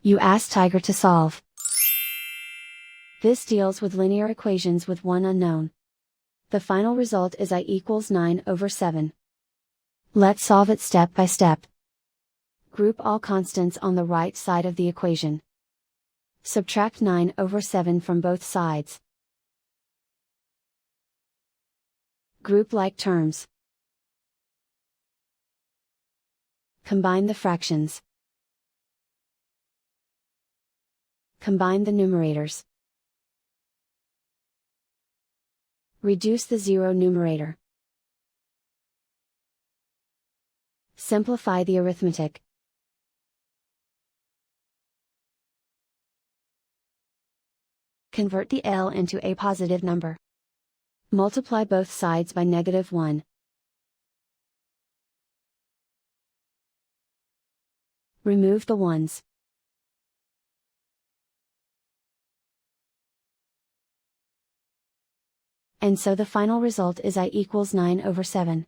You ask Tiger to solve. This deals with linear equations with one unknown. The final result is I equals 9/7. Let's solve it step by step. Group all constants on the right side of the equation. Subtract 9/7 from both sides. Group like terms. Combine the fractions. Combine the numerators. Reduce the zero numerator. Simplify the arithmetic. Convert the L into a positive number. Multiply both sides by -1. Remove the ones. And so the final result is I equals 9/7.